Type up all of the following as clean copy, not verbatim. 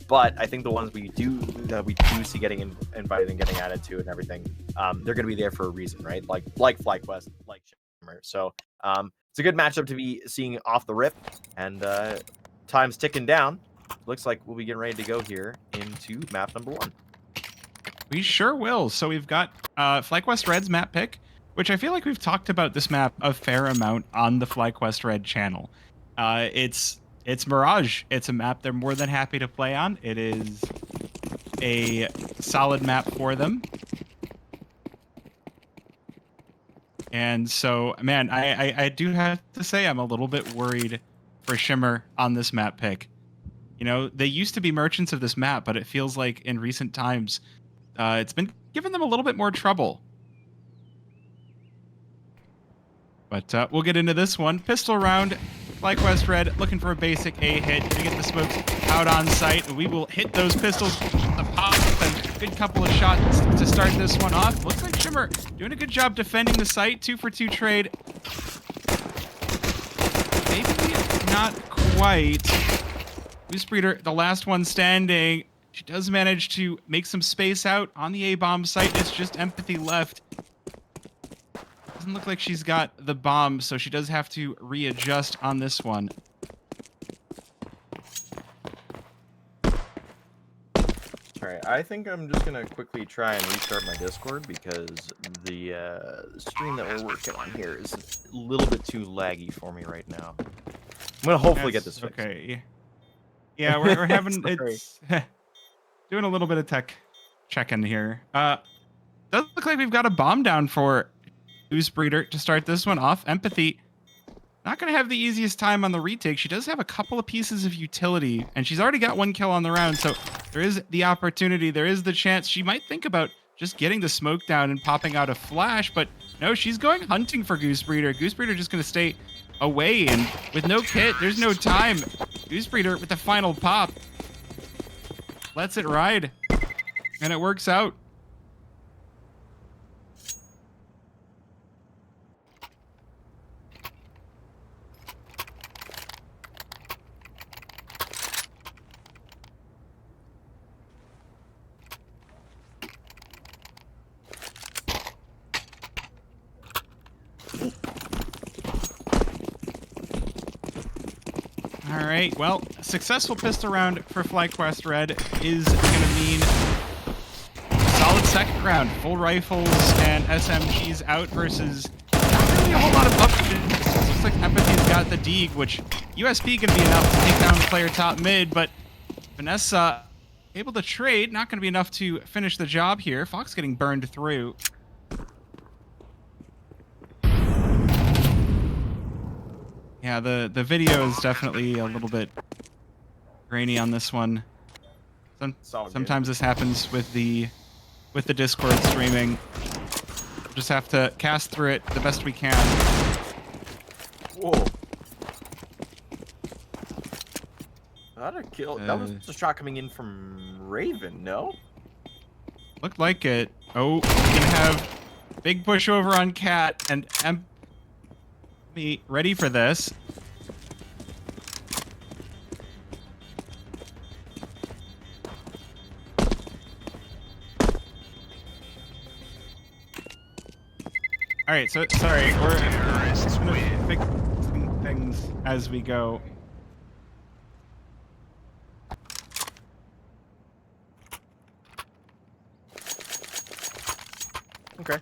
But I think the ones we do see getting invited and getting added to and everything, they're going to be there for a reason, right? Like FlyQuest, like Shimmer. So it's a good matchup to be seeing off the rip, and time's ticking down. Looks like we'll be getting ready to go here into map number 1. We sure will. So we've got FlyQuest Red's map pick, which I feel like we've talked about this map a fair amount on the FlyQuest Red channel. It's Mirage. It's a map they're more than happy to play on. It is a solid map for them. And so, man, I do have to say I'm a little bit worried for Shimmer on this map pick. You know, they used to be merchants of this map, but it feels like in recent times, it's been giving them a little bit more trouble. But we'll get into this one. Pistol round. FlyQuest Red looking for a basic A hit to get the smokes out on site. We will hit those pistols, the pop, and a good couple of shots to start this one off. Looks like Shimmer doing a good job defending the site. 2-for-2 trade. Maybe not quite. Goosebreeder, the last one standing. She does manage to make some space out on the A-bomb site. It's just Empathy left. Doesn't look like she's got the bomb, so she does have to readjust on this one. Alright, I think I'm just gonna quickly try and restart my Discord because the stream that we're working on here is a little bit too laggy for me right now. I'm gonna hopefully get this fixed. Okay. Yeah, we're having it's doing a little bit of tech check-in here. Does look like we've got a bomb down for Goosebreeder to start this one off. Empathy not going to have the easiest time on the retake. She does have a couple of pieces of utility, and she's already got 1 kill on the round, so there is the opportunity, there is the chance. She might think about just getting the smoke down and popping out a flash, but no, she's going hunting for Goosebreeder. Goosebreeder just going to stay away, and with no kit, there's no time. Goosebreeder with the final pop lets it ride, and it works out. All right, well, successful pistol round for FlyQuest Red is going to mean a solid second round. Full rifles and SMGs out versus not really a whole lot of options. Looks like Empathy's got the Deeg, which USP going to be enough to take down the player top mid, but Vanessa able to trade, not going to be enough to finish the job here. Fox getting burned through. Yeah, the video is definitely a little bit grainy on this one. Sometimes this happens with the Discord streaming. Just have to cast through it the best we can. Whoa. Not a kill. That was a shot coming in from Raven, no? Looked like it. Oh, we're gonna have big push over on Cat and be ready for this. All right, so sorry, we're gonna fix things as we go. Okay.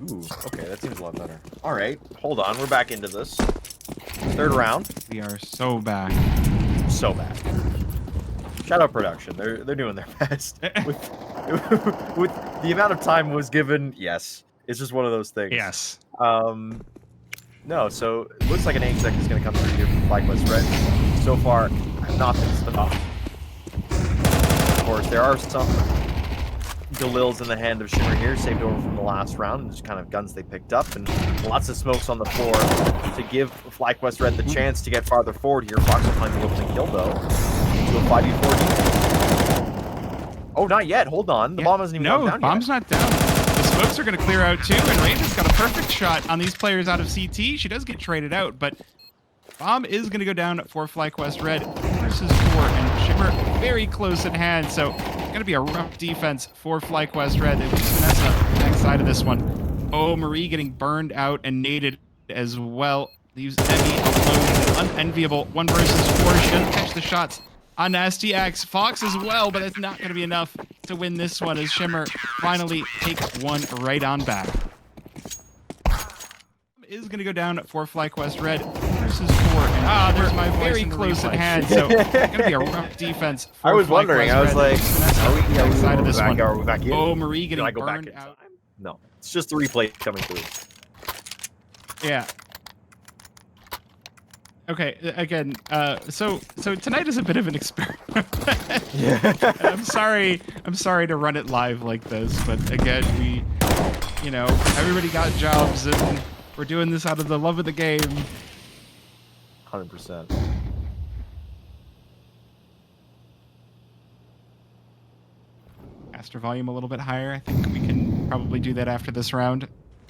Ooh, okay, that seems a lot better. All right, hold on, we're back into this. Third round. We are so back. So back. Shout out production. They're doing their best. with the amount of time was given, yes. It's just one of those things. Yes. No, so it looks like an exec is going to come through here from FlyQuest Red. So far, I've not been stopped. Of course, there are some Galils in the hand of Shimmer here, saved over from the last round, just kind of guns they picked up, and lots of smokes on the floor to give FlyQuest Red the chance to get farther forward here. Fox will find the opening kill, though, into a 5v4. Oh, not yet. Hold on. The bomb hasn't even gone No, down bomb's yet. not down. The smokes are going to clear out too, and Ranger's got a perfect shot on these players out of CT. She does get traded out, but bomb is going to go down for FlyQuest Red versus 4, and Shimmer very close at hand, so it's going to be a rough defense for FlyQuest Red. It's Vanessa backside of this one. Oh, Marie getting burned out and naded as well. Leaves Emmy alone. Unenviable 1 versus 4. She doesn't catch the shots on Nasty X. Fox as well, but it's not going to be enough to win this one as Shimmer finally takes one right on back. Is going to go down for FlyQuest Red versus 4. And there's my very close at hand, so it's going to be a rough defense for I was wondering. I was like, are we side of this one? Are we back in? Oh, Marie getting I go back burned in out. time? No, it's just the replay coming through. Yeah. Okay, again, so tonight is a bit of an experiment. Yeah. I'm sorry to run it live like this, but again, everybody got jobs and we're doing this out of the love of the game. 100%. Caster volume a little bit higher. I think we can probably do that after this round.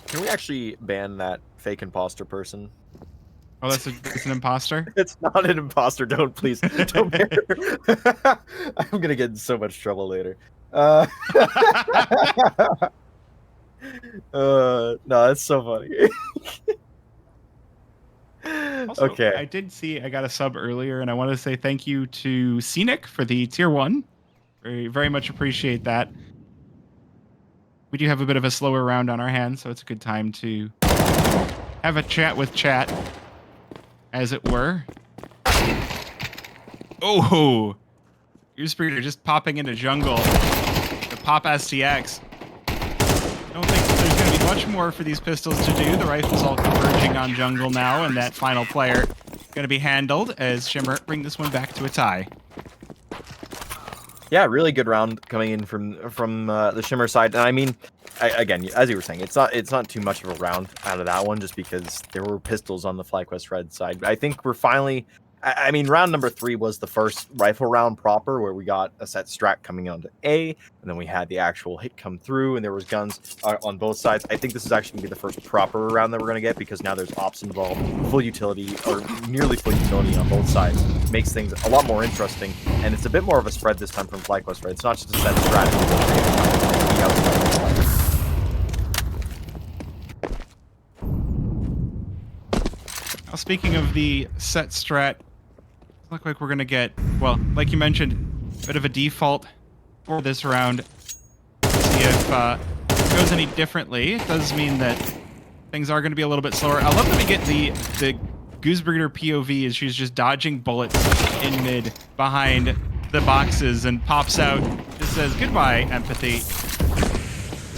Can we actually ban that fake imposter person? Oh, it's an imposter? It's not an imposter. Don't please. Don't ban her. I'm gonna get in so much trouble later. No, that's so funny. Also, okay. I did see I got a sub earlier, and I want to say thank you to Scenic for the tier 1. Very, very much appreciate that. We do have a bit of a slower round on our hands, so it's a good time to have a chat with chat, as it were. Oh, your Speeder just popping into jungle. The pop STX. I don't think there's going to be much more for these pistols to do. The rifle's all converging on jungle now, and that final player going to be handled as Shimmer bring this one back to a tie. Yeah, really good round coming in from the Shimmer side. And I mean, again, as you were saying, it's not too much of a round out of that one, just because there were pistols on the FlyQuest Red side. I think we're finally. I mean, round number 3 was the first rifle round proper, where we got a set strat coming onto A, and then we had the actual hit come through, and there was guns on both sides. I think this is actually going to be the first proper round that we're going to get, because now there's ops involved, full utility, or nearly full utility on both sides. Makes things a lot more interesting, and it's a bit more of a spread this time from FlyQuest, right? It's not just a set strat. Now, speaking of the set strat, look like we're going to get, well, like you mentioned, a bit of a default for this round. See if it goes any differently. It does mean that things are going to be a little bit slower. I love that we get the Goosebreeder POV as she's just dodging bullets in mid behind the boxes and pops out, just says, "Goodbye, empathy.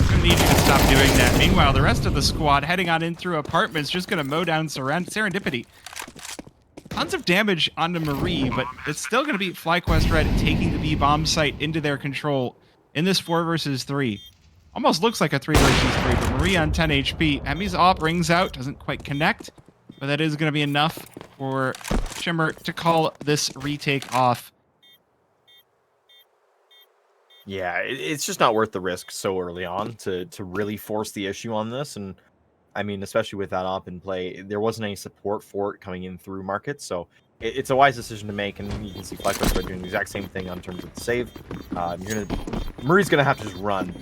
I'm going to need you to stop doing that." Meanwhile, the rest of the squad heading on in through apartments, just going to mow down Serendipity. Tons of damage onto Marie, but it's still going to be FlyQuest Red taking the B bomb site into their control in this 4 versus 3. Almost looks like a 3 versus 3, but Marie on 10 HP. Emmy's op rings out, doesn't quite connect, but that is going to be enough for Shimmer to call this retake off. Yeah, it's just not worth the risk so early on to really force the issue on this. And I mean, especially with that op in play, there wasn't any support for it coming in through market. So it's a wise decision to make. And you can see FlyQuest doing the exact same thing on terms of the save. Murray's going to have to just run.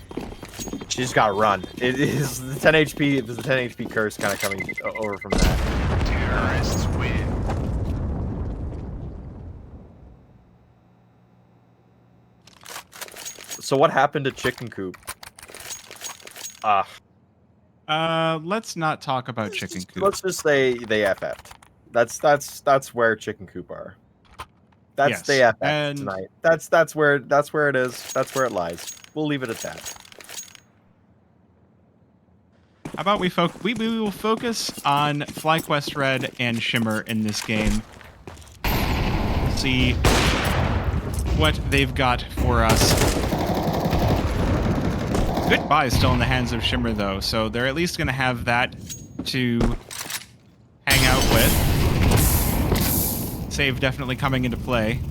She's got to run. It is the 10 HP. There's the 10 HP curse kind of coming over from that. Terrorists win. So what happened to Chicken Coop? Let's not talk about Chicken Coop. Let's just say they FF'd. That's where Chicken Coop are. That's they FF'd tonight. That's where it is. That's where it lies. We'll leave it at that. How about we will focus on FlyQuest Red and Shimmer in this game. See what they've got for us. Good buy is still in the hands of Shimmer, though, so they're at least going to have that to hang out with. Save definitely coming into play.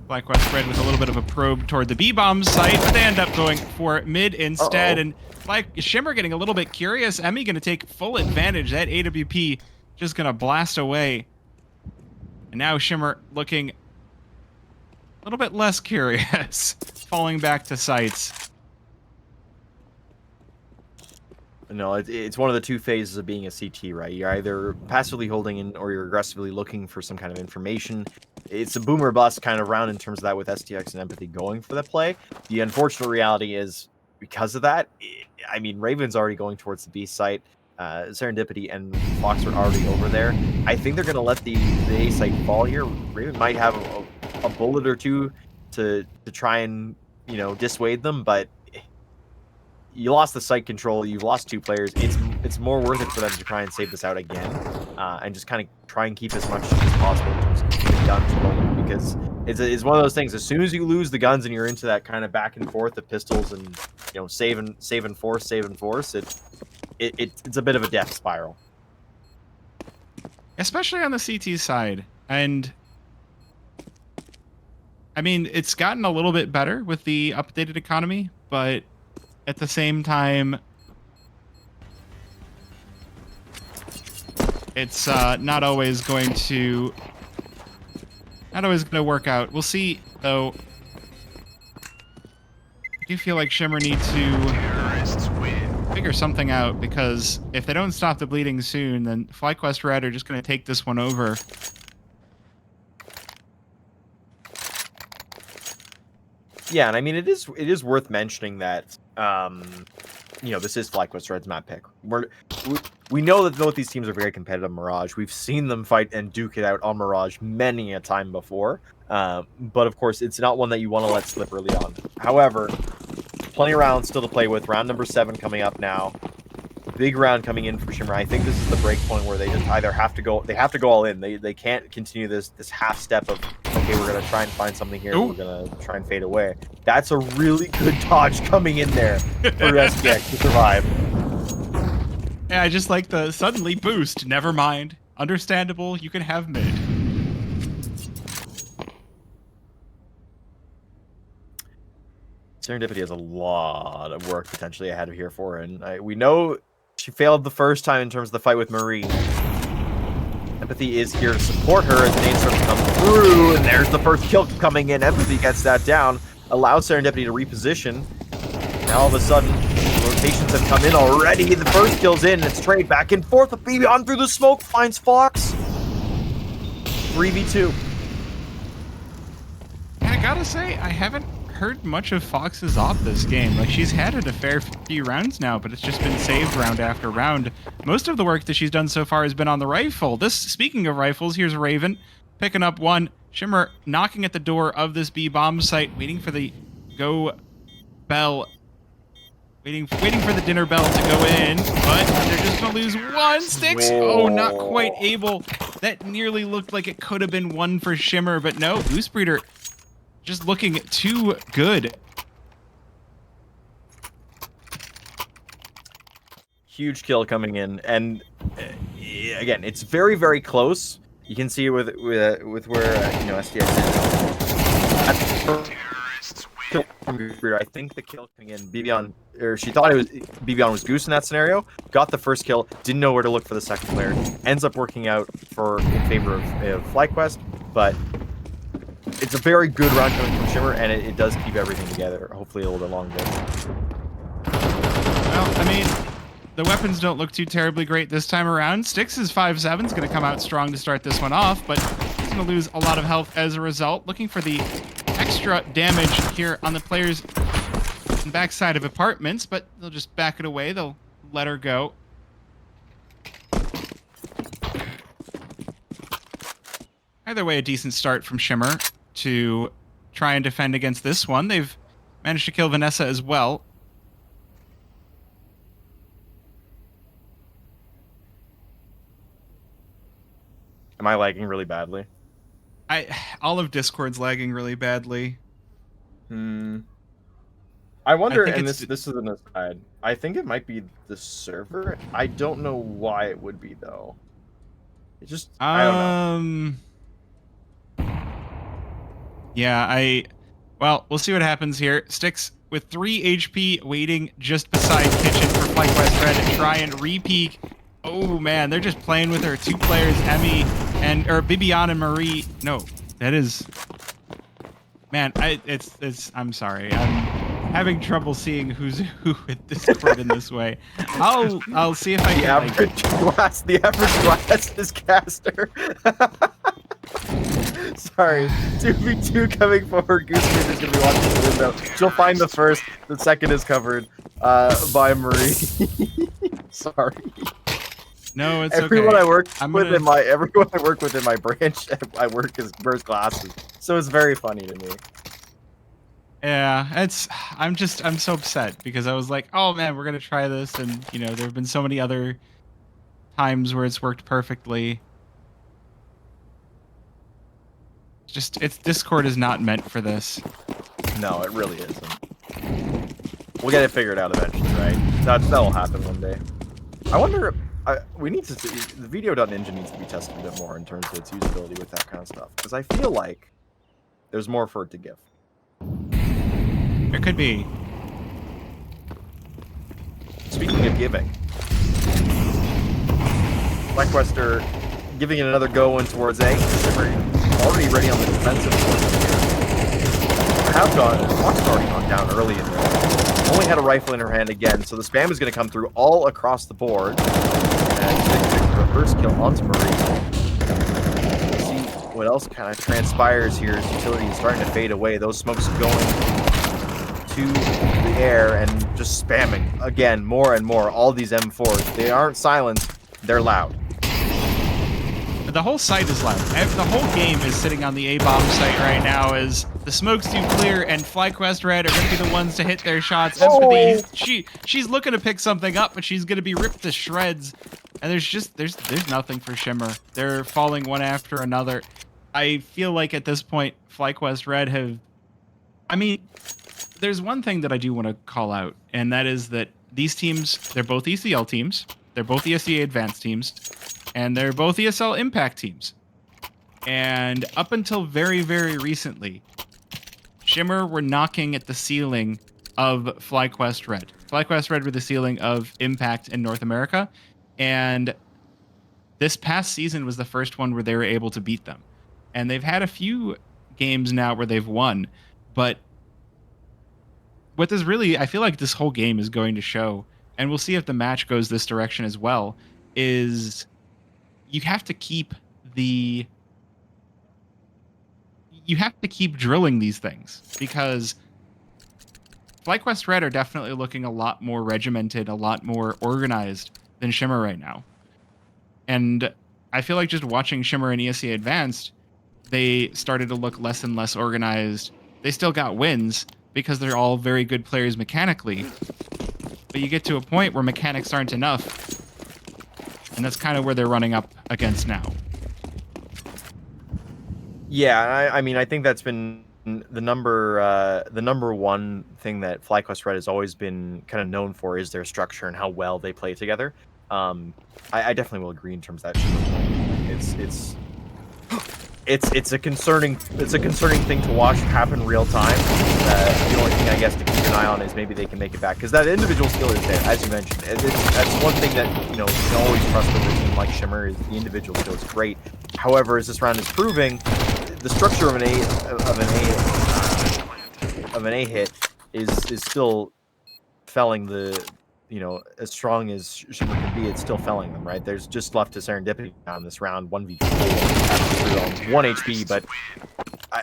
FlyQuest Red with a little bit of a probe toward the B-bomb site, but they end up going for mid instead. And like Shimmer getting a little bit curious. Emmy going to take full advantage. That AWP just going to blast away. And now Shimmer looking a little bit less curious, falling back to sites. No, it's one of the two phases of being a CT, right? You're either passively holding in or you're aggressively looking for some kind of information. It's a boom or bust kind of round in terms of that with STX and Empathy going for the play. The unfortunate reality is because of that, I mean, Raven's already going towards the B site. Serendipity and Fox are already over there. I think they're going to let the A site fall here. Raven might have a bullet or two to try and, you know, dissuade them, but you lost the site control. You've lost 2 players. It's more worth it for them to try and save this out again, and just kind of try and keep as much as possible in terms of the guns going, because it's one of those things. As soon as you lose the guns and you're into that kind of back and forth of pistols and, you know, save and force, it's a bit of a death spiral, especially on the CT side. And I mean, it's gotten a little bit better with the updated economy, but at the same time, it's not always going to work out. We'll see, though. I do feel like Shimmer need to figure something out, because if they don't stop the bleeding soon, then FlyQuest Red are just going to take this one over. Yeah, and I mean, it is worth mentioning that, you know, this is FlyQuest Red's map pick. We know that both these teams are very competitive on Mirage. We've seen them fight and duke it out on Mirage many a time before. But of course, it's not one that you want to let slip early on. However, plenty of rounds still to play with. Round number 7 coming up now. Big round coming in for Shimmer. I think this is the break point where they just either have to go all in. They can't continue this half step of, okay, we're gonna try and find something here. We're gonna try and fade away. That's a really good dodge coming in there for SPX to survive. Yeah, I just like the suddenly boost. Never mind. Understandable. You can have mid. Serendipity has a lot of work potentially ahead of here for her, and we know she failed the first time in terms of the fight with Marie. Empathy is here to support her as the nades start to come through, and there's the first kill coming in. Empathy gets that down, allows Serendipity to reposition. Now all of a sudden, rotations have come in already. The first kill's in, it's trade back and forth. A Beyond through the smoke finds Fox. 3v2. And I gotta say, I haven't heard much of Fox's op this game. Like, she's had it a fair few rounds now, but it's just been saved round after round. Most of the work that she's done so far has been on the rifle. Speaking of rifles, here's Raven picking up one. Shimmer knocking at the door of this B-bomb site, waiting for the go bell. Waiting for the dinner bell to go in, but they're just gonna lose one. Sticks. Oh, not quite able. That nearly looked like it could have been one for Shimmer, but no. Goose Breeder just looking too good. Huge kill coming in, and again, it's very, very close. You can see with where you know, STX is. I think the kill coming in, Bibion, or she thought it was Bibion was Goose in that scenario. Got the first kill, didn't know where to look for the second player. Ends up working out in favor of FlyQuest, but it's a very good round coming from Shimmer, and it does keep everything together. Hopefully a little bit longer. Well, I mean, the weapons don't look too terribly great this time around. Styx' 5.7 is going to come out strong to start this one off, but he's going to lose a lot of health as a result. Looking for the extra damage here on the players' backside of apartments, but they'll just back it away. They'll let her go. Either way, a decent start from Shimmer to try and defend against this one. They've managed to kill Vanessa as well. Am I lagging really badly? All of Discord's lagging really badly. I wonder, and this is an aside, I think it might be the server. I don't know why it would be, though. It just, I don't know. Yeah, well, we'll see what happens here. Sticks with 3 HP waiting just beside Kitchen for FlyQuest Red to try and re-peek. Oh man, they're just playing with her. 2 players, or Bibiana and Marie. No, that is, man, I'm sorry. I'm having trouble seeing who's who with Discord in this way. I'll see if I The can. The average glass is caster. Sorry, 2v2 coming forward. Gooseman is going to be watching the window. She'll find the first. The second is covered by Marie. Sorry. No, it's everyone okay. I work everyone I work with in my branch, I work as wears glasses, so it's very funny to me. Yeah, I'm so upset because I was like, oh man, we're gonna try this, and you know, there have been so many other times where it's worked perfectly. Discord is not meant for this. No, it really isn't. We'll get it figured out eventually, right? That'll happen one day. I wonder. We need to see, the video.ninja needs to be tested a bit more in terms of its usability with that kind of stuff, because I feel like there's more for it to give. There could be. Speaking of giving, FlyQuester giving it another go in towards A. Shimmer already ready on the defensive towards Watch's already gone down early in there. Only had a rifle in her hand again, so the spam is going to come through all across the board. And reverse kill onto Marie. See what else kind of transpires here as utility is starting to fade away. Those smokes going to the air and just spamming again more and more. All these M4s, they aren't silent, they're loud. The whole site is loud. The whole game is sitting on the A-bomb site right now as the smokes do clear and FlyQuest Red are going to be the ones to hit their shots. Oh. She's looking to pick something up, but she's going to be ripped to shreds. And there's nothing for Shimmer. They're falling one after another. I feel like at this point, FlyQuest Red there's one thing that I do want to call out, and that is that these teams, they're both ECL teams, they're both ESEA Advanced teams, and they're both ESL Impact teams. And up until very, very recently, Shimmer were knocking at the ceiling of FlyQuest Red. FlyQuest Red were the ceiling of Impact in North America, and this past season was the first one where they were able to beat them. And they've had a few games now where they've won, but what this really, I feel like this whole game is going to show, and we'll see if the match goes this direction as well, is you have to keep drilling these things, because FlyQuest Red are definitely looking a lot more regimented, a lot more organized than Shimmer right now. And I feel like just watching Shimmer and ESEA Advanced, they started to look less and less organized. They still got wins because they're all very good players mechanically, but you get to a point where mechanics aren't enough, and that's kind of where they're running up against now. Yeah, I mean, I think that's been the number one thing that FlyQuest Red has always been kind of known for is their structure and how well they play together. I definitely will agree in terms of that. It's a concerning thing to watch happen real time. The only thing I guess to keep an eye on is maybe they can make it back, because that individual skill is there, as you mentioned. That's one thing that you can always trust with a team like Shimmer is the individual skill is great. However, as this round is proving, the structure of an A hit is still felling the. As strong as Shimmer can be, it's still felling them, right? There's just left to serendipity on this round, 1v4, 1 HP, but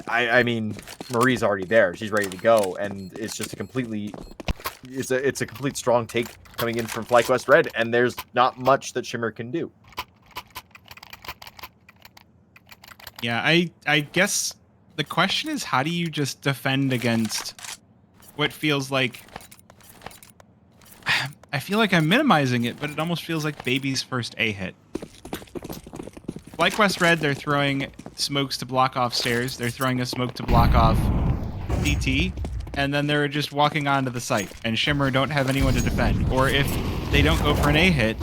I mean, Marie's already there. She's ready to go, and it's just it's a complete strong take coming in from FlyQuest Red, and there's not much that Shimmer can do. Yeah, I guess the question is, how do you just defend against what feels like... I feel like I'm minimizing it, but it almost feels like baby's first A hit. FlyQuest Red, they're throwing smokes to block off stairs. They're throwing a smoke to block off CT, and then they're just walking onto the site. And Shimmer don't have anyone to defend. Or if they don't go for an A hit,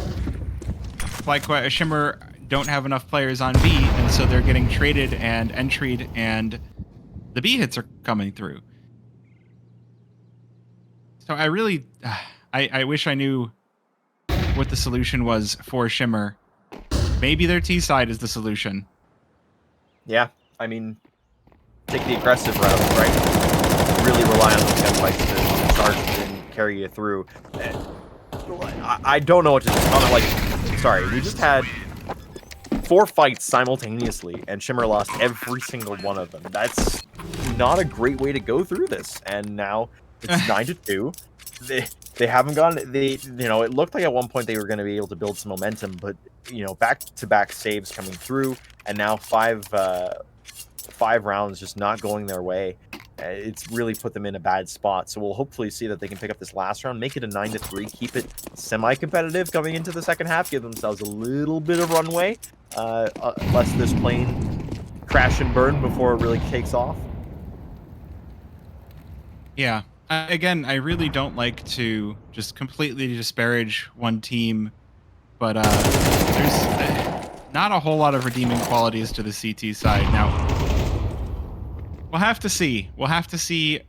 Shimmer don't have enough players on B, and so they're getting traded and entry'd, and the B hits are coming through. So I really, I wish I knew what the solution was for Shimmer. Maybe their T side is the solution. Yeah, I mean, take the aggressive route, right? Really rely on those gunfights to charge and carry you through. And I don't know what to do. Like, sorry, we just had 4 fights simultaneously, and Shimmer lost every single one of them. That's not a great way to go through this. And now it's 9-2. They haven't gone. It looked like at one point they were going to be able to build some momentum, but back-to-back saves coming through, and now 5 rounds just not going their way. It's really put them in a bad spot. So we'll hopefully see that they can pick up this last round, make it a 9-3, keep it semi-competitive going into the second half, give themselves a little bit of runway, lest this plane crash and burn before it really takes off. Yeah. Again, I really don't like to just completely disparage one team, but there's not a whole lot of redeeming qualities to the CT side. Now, we'll have to see. We'll have to see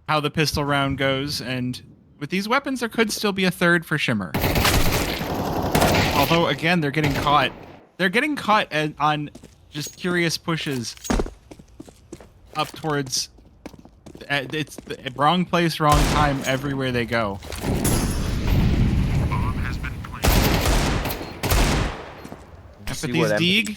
how the pistol round goes, and with these weapons, there could still be a third for Shimmer. Although, again, they're getting caught. They're getting caught on just curious pushes up towards... It's the wrong place, wrong time everywhere they go. Bomb has been planted. But these Deeg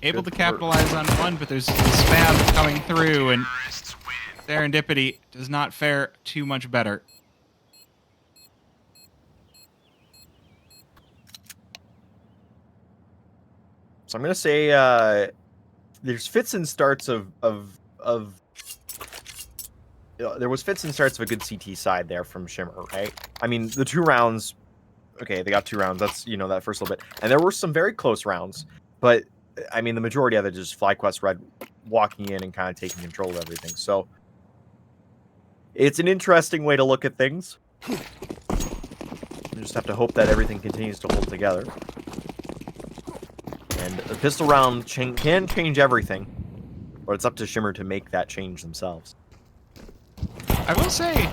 able to capitalize on one, but there's spam coming through, and Serendipity does not fare too much better. So I'm gonna say there's fits and starts of there was fits and starts of a good CT side there from Shimmer, right? I mean, the 2 rounds, okay, they got 2 rounds. That's, that first little bit. And there were some very close rounds, but I mean, the majority of it is FlyQuest Red walking in and kind of taking control of everything. So it's an interesting way to look at things. You just have to hope that everything continues to hold together. And the pistol round can change everything, but it's up to Shimmer to make that change themselves. I will say,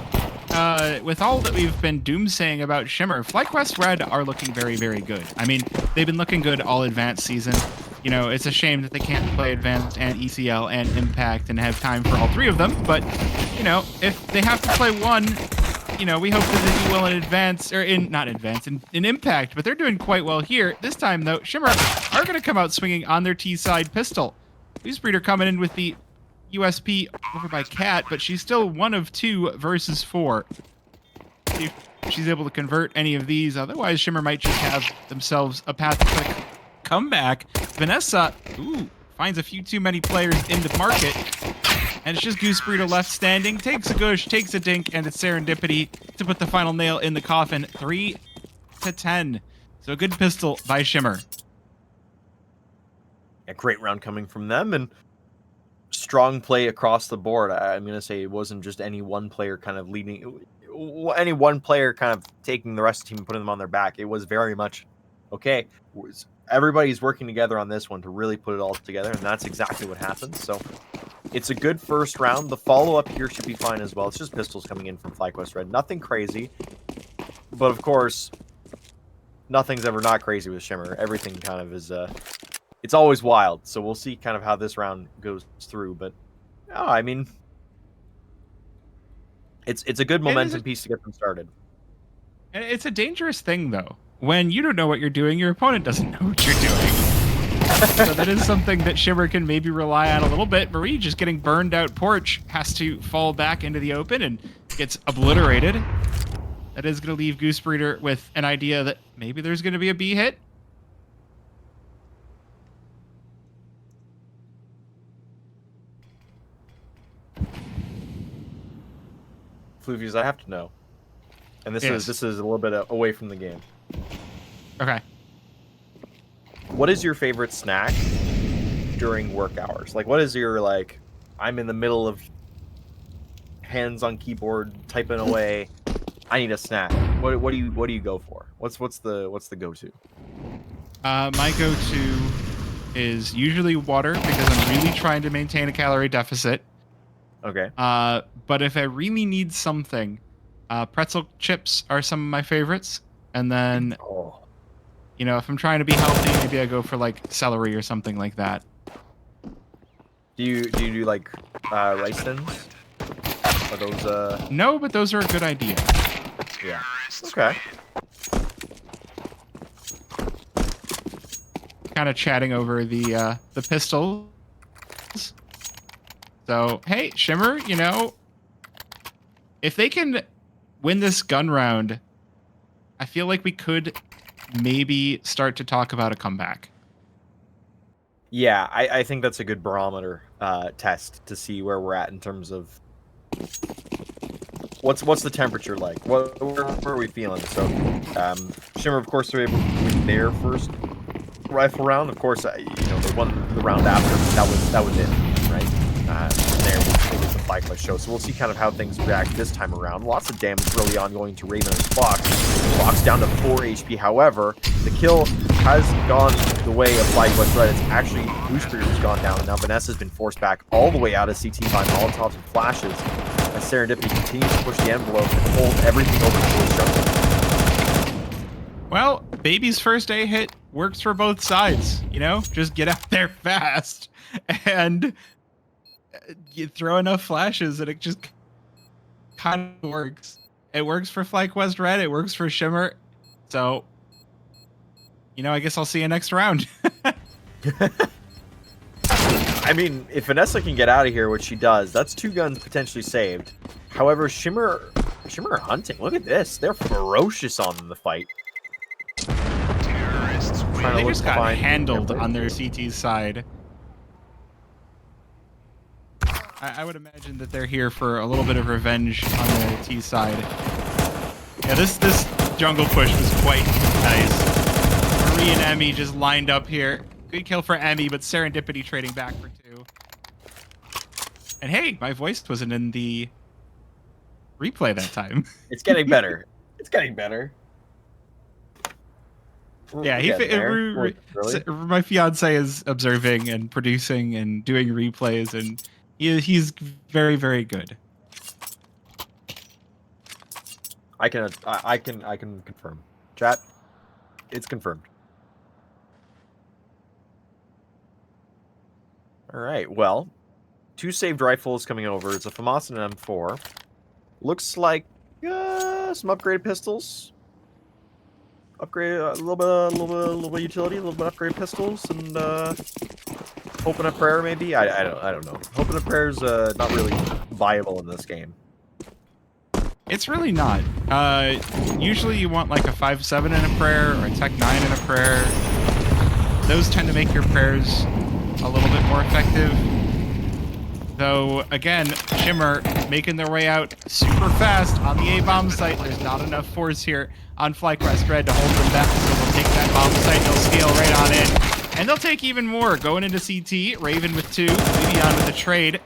with all that we've been doomsaying about Shimmer, FlyQuest Red are looking very, very good. I mean, they've been looking good all Advanced season. It's a shame that they can't play Advanced and ECL and Impact and have time for all 3 of them, but, if they have to play one, we hope that they do well in Advance, or not Advance, in Impact, but they're doing quite well here. This time, though, Shimmer are going to come out swinging on their T-side pistol. Newsbreeder coming in with the USP over by Cat, but she's still 1 of 2 versus 4. See if she's able to convert any of these. Otherwise, Shimmer might just have themselves a path to quick comeback. Vanessa, finds a few too many players in the market. And it's just Goosebreeder left standing. Takes a gush, takes a dink, and it's Serendipity to put the final nail in the coffin. 3-10. So a good pistol by Shimmer. A great round coming from them, and strong play across the board. I'm going to say it wasn't just any one player kind of leading, any one player kind of taking the rest of the team and putting them on their back. It was very much, okay, everybody's working together on this one to really put it all together, and that's exactly what happened. So it's a good first round. The follow-up here should be fine as well. It's just pistols coming in from FlyQuest Red. Nothing crazy, but of course, nothing's ever not crazy with Shimmer. Everything kind of is... it's always wild, so we'll see kind of how this round goes through. But I mean, it's a good momentum piece to get them started. And it's a dangerous thing, though. When you don't know what you're doing, your opponent doesn't know what you're doing. So that is something that Shimmer can maybe rely on a little bit. Marie just getting burned out porch has to fall back into the open and gets obliterated. That is going to leave Goosebreeder with an idea that maybe there's going to be a B hit. Fluvius, I have to know, and this is a little bit away from the game. Okay. What is your favorite snack during work hours? Like, what is your, like, I'm in the middle of hands on keyboard typing away, I need a snack. What do you go for? What's the go-to? My go-to is usually water because I'm really trying to maintain a calorie deficit. Okay. But if I really need something, pretzel chips are some of my favorites. And then, Oh. you know, if I'm trying to be healthy, maybe I go for like celery or something like that. Do you do like rice thins? Are those No, but those are a good idea. Yeah. Okay. Kind of chatting over the pistols. So, hey, Shimmer, you know, if they can win this gun round, I feel like we could maybe start to talk about a comeback. Yeah, I think that's a good barometer test to see where we're at in terms of what's the temperature like. Where are we feeling? So, Shimmer, of course, they're able to win their first rifle round. Of course, you know they won the round after. But that was it, right? There was the FlyQuest show. So we'll see kind of how things react this time around. Lots of damage early on going to Raven and Fox. Fox down to 4 HP. However, the kill has gone the way of FlyQuest Red. It's actually Booster has gone down, and now Vanessa's been forced back all the way out of CT by Molotovs and flashes. As Serendipity continues to push the envelope and hold everything over towards Jungle. Well, Baby's first A hit works for both sides, you know? Just get out there fast and you throw enough flashes and it just kind of works. It works for FlyQuest Red, it works for Shimmer. So, you know, I guess I'll see you next round. I mean, if Vanessa can get out of here, which she does, that's 2 guns potentially saved. However, Shimmer are hunting. Look at this. They're ferocious on the fight. They just got handled on their CT side. I would imagine that they're here for a little bit of revenge on the T side. Yeah, this jungle push was quite nice. Marie and Emmy just lined up here. Good kill for Emmy, but Serendipity trading back for 2. And hey, my voice wasn't in the replay that time. It's getting better. It's getting better. Yeah, my fiance is observing and producing and doing replays, and he's very, very good. I can confirm. Chat, it's confirmed. All right. Well, 2 saved rifles coming over. It's a FAMAS and an M4. Looks like some upgraded pistols. Upgrade a little bit of utility, a little bit of upgrade pistols, and Hope and a Prayer maybe. I don't know. Hope and a Prayer is not really viable in this game. It's really not. Usually you want like a 5.7 in a prayer or a Tech 9 in a prayer. Those tend to make your prayers a little bit more effective. Though, again, Shimmer making their way out super fast on the A-bomb site. There's not enough force here on FlyQuest Red to hold them back, so they'll take that bomb site, they'll scale right on in. And they'll take even more. Going into CT, Raven with 2, Levion with a trade.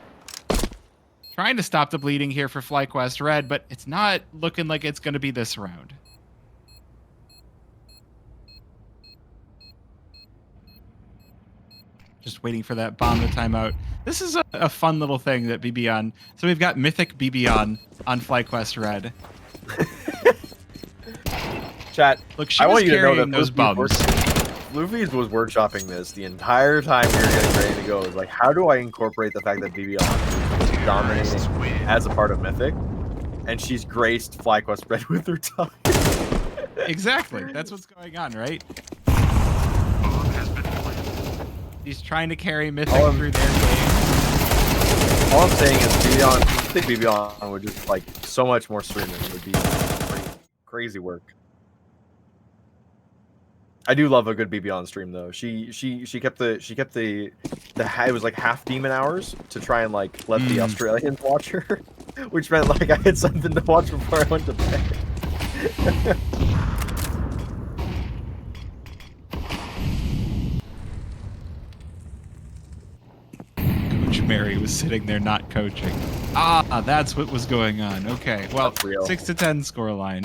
Trying to stop the bleeding here for FlyQuest Red, but it's not looking like it's going to be this round. Just waiting for that bomb to time out. This is a fun little thing that BB on. So we've got Mythic BB on FlyQuest Red. Chat, look, she I was want you to know carrying that those bombs. Luffy's was workshopping this the entire time we were getting ready to go. It was like, how do I incorporate the fact that BB on is dominating as a part of Mythic, and she's graced FlyQuest Red with her time. Exactly. That's what's going on, right? He's trying to carry Mythic through their game. All I'm saying is BB on, I think BB on would just like so much more streaming. It would be crazy work. I do love a good BB on stream though. She kept the it was like half demon hours to try and like let the Australians watch her, which meant like I had something to watch before I went to bed. Mary was sitting there not coaching. Ah, that's what was going on. Okay, well, 6-10 scoreline.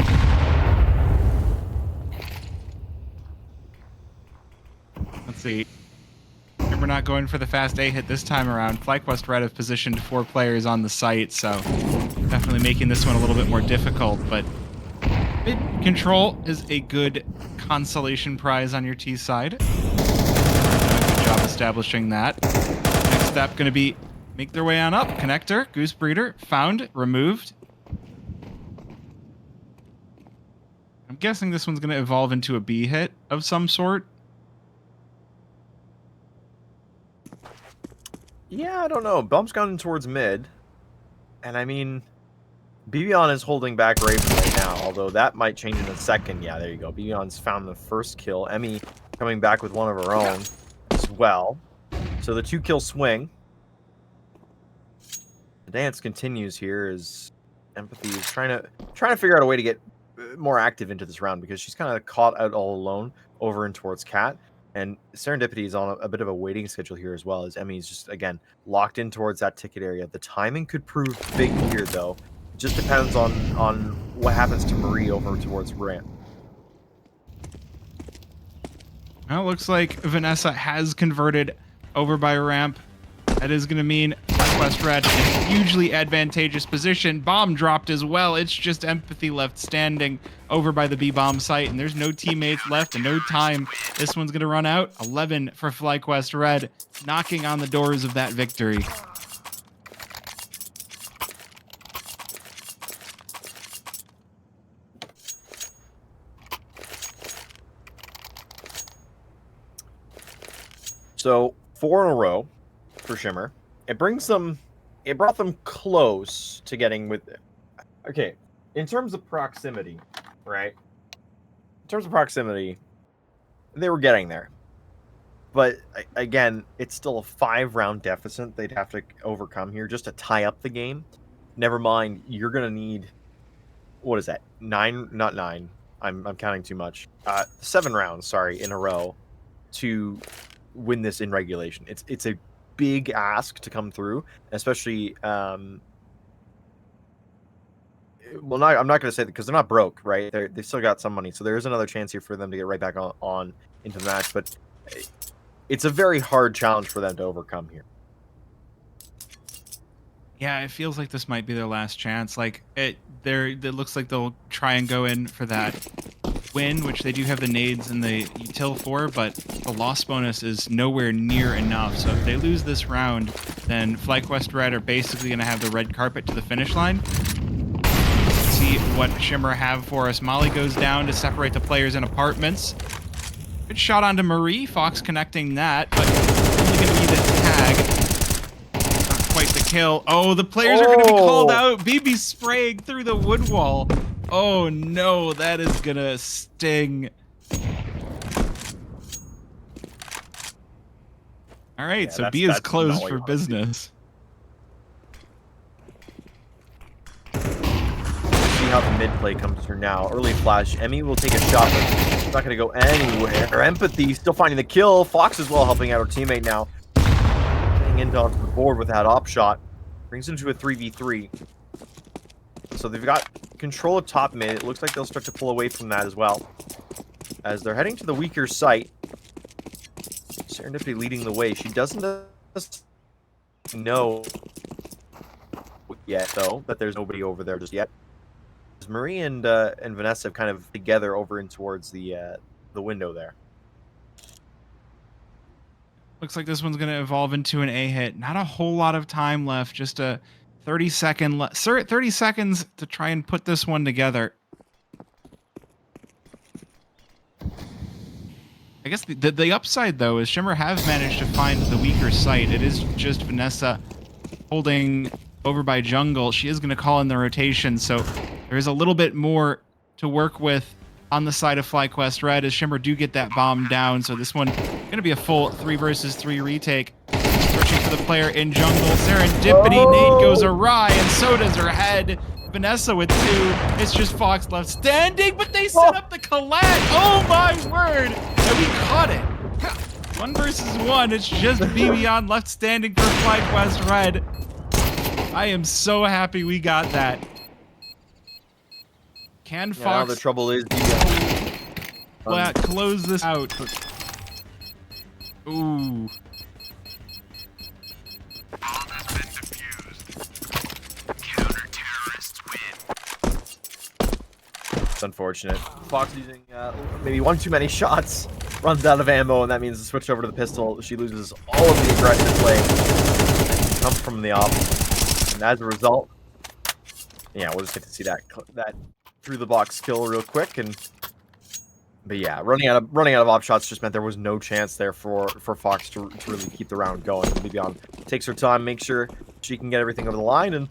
Let's see. Shimmer not going for the fast A hit this time around. FlyQuest Red have positioned 4 players on the site, so definitely making this one a little bit more difficult, but mid control is a good consolation prize on your T side. Good job establishing that. Next step going to be make their way on up. Connector, Goose Breeder, found, removed. I'm guessing this one's going to evolve into a B hit of some sort. Yeah, I don't know. Bump's gone towards mid. And I mean, Bibion is holding back Raven right now, although that might change in a second. Yeah, there you go. Bibion's found the first kill. Emmy coming back with one of her own as well. So the 2-kill swing. The dance continues here as Empathy is trying to figure out a way to get more active into this round because she's kind of caught out all alone over and towards Cat. And Serendipity is on a bit of a waiting schedule here as well, as Emmy's just, again, locked in towards that ticket area. The timing could prove big here, though. It just depends on what happens to Marie over towards ramp. Well, it looks like Vanessa has converted over by ramp. That is going to mean FlyQuest Red in a hugely advantageous position. Bomb dropped as well. It's just Empathy left standing over by the B-bomb site, and there's no teammates left and no time. This one's going to run out. 11 for FlyQuest Red, knocking on the doors of that victory. So 4 in a row for Shimmer. It brought them close to getting with it. Okay, in terms of proximity, right? In terms of proximity, they were getting there. But again, it's still a 5-round deficit they'd have to overcome here just to tie up the game. Never mind, you're gonna need, what is that? 9, not 9. I'm counting too much. 7 rounds, sorry, in a row to win this in regulation. It's a big ask to come through, especially I'm not going to say that because they're not broke, right? They still got some money, so there is another chance here for them to get right back on into the match, but it's a very hard challenge for them to overcome here. Yeah, it feels like this might be their last chance. Like it looks like they'll try and go in for that win, which they do have the nades and the util for, but the loss bonus is nowhere near enough. So if they lose this round, then FlyQuest Red are basically going to have the red carpet to the finish line. Let's see what Shimmer have for us. Molly goes down to separate the players in apartments. Good shot onto Marie. Fox connecting that, but only going to be the tag. Not quite the kill. Oh, the players are going to be called out. BB spraying through the wood wall. Oh no, that is gonna sting. All right, so B is closed for business. See how the mid play comes through now. Early flash. Emmy will take a shot, but it's not gonna go anywhere. Empathy still finding the kill. Fox as well helping out her teammate now. Getting into onto the board with that op shot. Brings him to a 3v3. So they've got control of top mid. It looks like they'll start to pull away from that as well, as they're heading to the weaker site. Serendipity leading the way. She doesn't know yet, though, that there's nobody over there just yet. Marie and Vanessa have kind of together over in towards the window there. Looks like this one's going to evolve into an A hit. Not a whole lot of time left. Just a 30 seconds to try and put this one together. I guess the upside, though, is Shimmer have managed to find the weaker site. It is just Vanessa holding over by jungle. She is going to call in the rotation, so there is a little bit more to work with on the side of FlyQuest Red as Shimmer do get that bomb down. So this one going to be a full 3 versus 3 retake. Searching for the player in jungle. Serendipity nade goes awry, and so does her head. Vanessa with 2. It's just Fox left standing, but they set up the collat. Oh my word! And we caught it. 1 versus 1. It's just Bibion left standing for FlyQuest Red. I am so happy we got that. Can Fox? Now the trouble is close this out. Ooh. It's unfortunate. Fox using maybe one too many shots, runs out of ammo, and that means the switch over to the pistol. She loses all of the aggressive play that can come from the off. And as a result, yeah, we'll just get to see that through the box kill real quick. But yeah, running out of op shots just meant there was no chance there for Fox to really keep the round going. Bibian takes her time, makes sure she can get everything over the line, and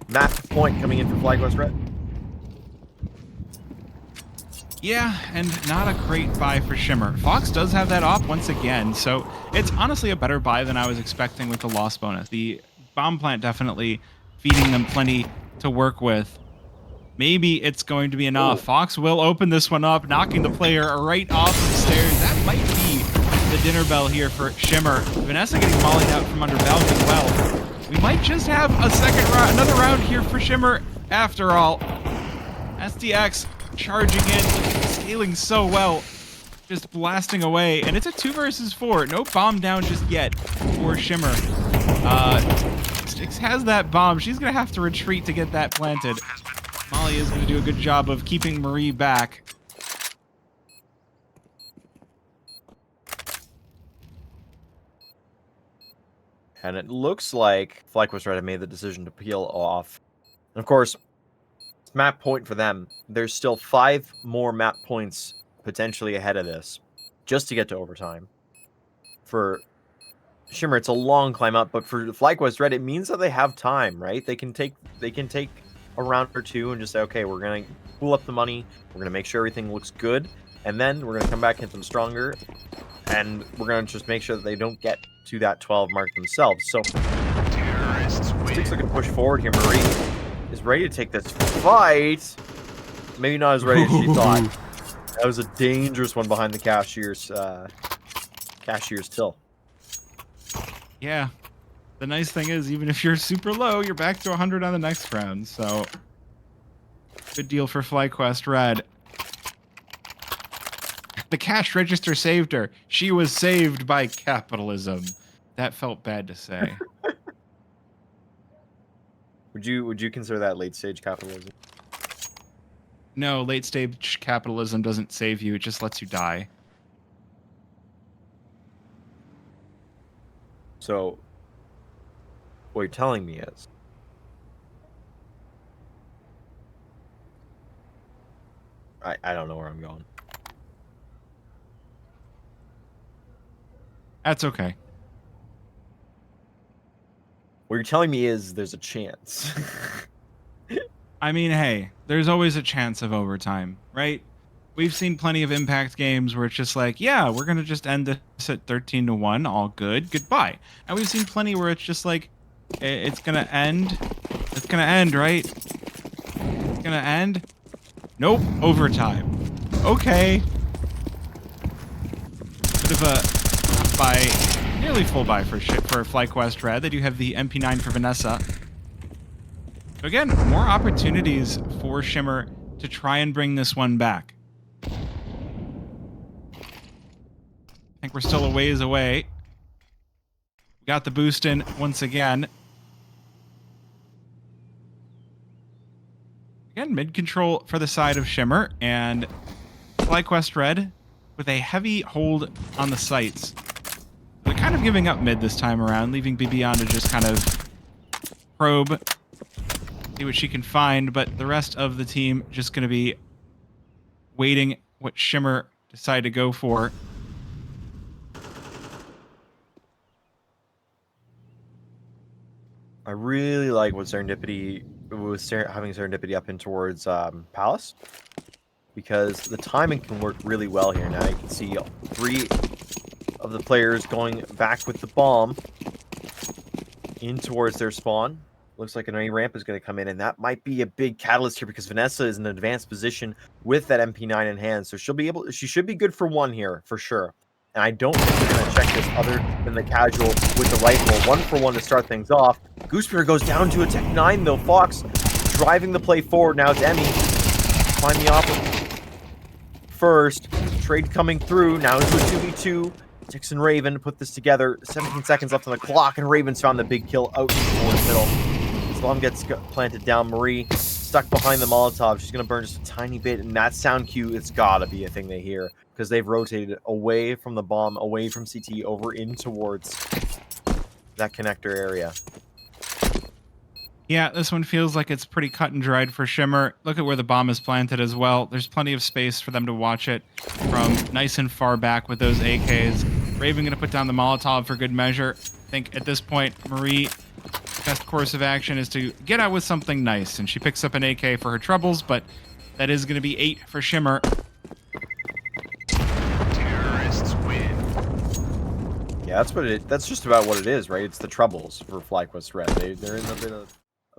match point coming in for FlyQuest Red. Yeah, and not a great buy for Shimmer. Fox does have that op once again, so it's honestly a better buy than I was expecting with the loss bonus. The bomb plant definitely feeding them plenty to work with. Maybe it's going to be enough. Ooh. Fox will open this one up, knocking the player right off the stairs. That might be the dinner bell here for Shimmer. Vanessa getting mollied out from under Valk as well. We might just have a another round here for Shimmer after all. SDX charging in, scaling so well, just blasting away, and it's a 2 versus 4. No bomb down just yet for Shimmer. Styx has that bomb. She's gonna have to retreat to get that planted. Molly is gonna do a good job of keeping Marie back. And it looks like FlyQuest Red made the decision to peel off. And of course, map point for them. There's still 5 more map points potentially ahead of this, just to get to overtime. For Shimmer, it's a long climb up, but for FlyQuest Red, it means that they have time, right? They can take a round or two and just say, okay, we're gonna pull up the money, we're gonna make sure everything looks good, and then we're gonna come back and hit them stronger, and we're gonna just make sure that they don't get to that 12 mark themselves. So Styx looking to push forward here. Marie is ready to take this fight. Maybe not as ready as she thought. That was a dangerous one behind the cashier's till. Yeah. The nice thing is, even if you're super low, you're back to 100 on the next round. So, good deal for FlyQuest Red. The cash register saved her. She was saved by capitalism. That felt bad to say. Would you consider that late stage capitalism? No, late stage capitalism doesn't save you. It just lets you die. So, what you're telling me is, I don't know where I'm going. That's okay. What you're telling me is there's a chance. I mean, hey, there's always a chance of overtime, right? We've seen plenty of Impact games where it's just like, yeah, we're going to just end this at 13-1, all good, goodbye. And we've seen plenty where it's just like, it's going to end. It's going to end, right? It's going to end. Nope, overtime. Okay. Bit of a buy, nearly full buy for FlyQuest Red. They do have the MP9 for Vanessa. So again, more opportunities for Shimmer to try and bring this one back. I think we're still a ways away. We got the boost in once again. Again, mid control for the side of Shimmer, and FlyQuest Red with a heavy hold on the sights. They're kind of giving up mid this time around, leaving Bibian to just kind of probe, see what she can find, but the rest of the team just going to be waiting what Shimmer decide to go for. I really like what Serendipity was having Serendipity up in towards Palace, because the timing can work really well here. Now you can see 3 of the players going back with the bomb in towards their spawn. Looks like an A ramp is going to come in, and that might be a big catalyst here because Vanessa is in an advanced position with that MP9 in hand, so she should be good for 1 here for sure. And I don't think they're going to check this other than the casual with the rifle. 1 for 1 to start things off. Goosebear goes down to a Tech 9 though. Fox driving the play forward. Now it's Emmy. Find the offer first. Trade coming through. Now into a 2v2. Styx and Raven put this together. 17 seconds left on the clock, and Raven's found the big kill out in the middle. Bomb gets planted down. Marie stuck behind the Molotov. She's gonna burn just a tiny bit, and that sound cue, it's gotta be a thing they hear because they've rotated away from the bomb, away from CT, over in towards that connector area. Yeah, this one feels like it's pretty cut and dried for Shimmer. Look at where the bomb is planted as well. There's plenty of space for them to watch it from nice and far back with those AKs. Raven going to put down the Molotov for good measure. I think at this point, Marie, best course of action is to get out with something nice. And she picks up an AK for her troubles, but that is going to be 8 for Shimmer. Terrorists win. Yeah, that's just about what it is, right? It's the troubles for FlyQuest Red. They're in a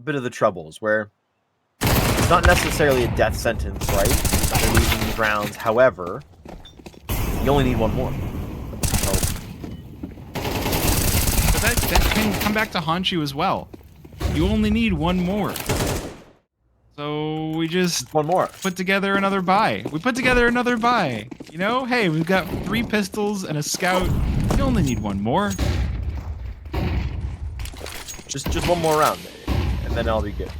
bit of the troubles where it's not necessarily a death sentence, right? They're losing these rounds. However, you only need one more. So, But that can come back to haunt you as well. You only need one more. So we just one more. put together another buy. We put together another buy. You know, hey, we've got 3 pistols and a scout. You only need one more. Just one more round, and then I'll be good.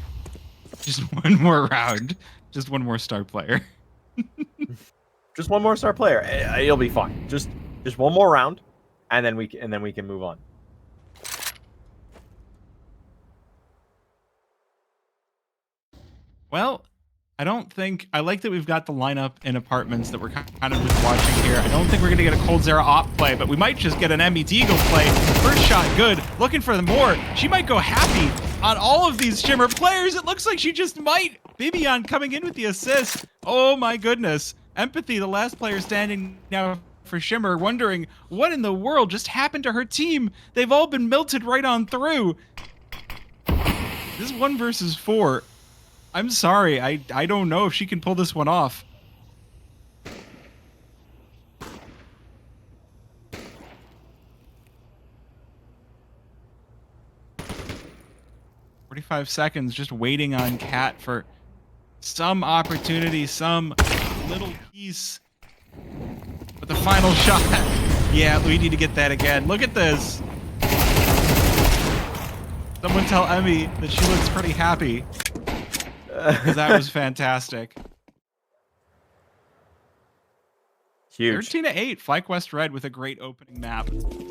Just one more round. Just one more star player. Just one more star player. It'll be fine. Just one more round, and then we can move on. Well, I like that we've got the lineup in apartments that we're kind of just watching here. I don't think we're going to get a Cold Zera op play, but we might just get an MET Eagle play. First shot good. Looking for the more. She might go happy on all of these Shimmer players. It looks like she just might. Bibion coming in with the assist. Oh my goodness. Empathy, the last player standing now for Shimmer, wondering what in the world just happened to her team. They've all been melted right on through. This is 1 versus 4. I'm sorry, I don't know if she can pull this one off. "45 seconds, just waiting on Cat for some opportunity, some little piece. But the final shot, yeah, we need to get that again. Look at this. Someone tell Emmy that she looks pretty happy. Because that was fantastic. Huge. 13-8, FlyQuest Red with a great opening map.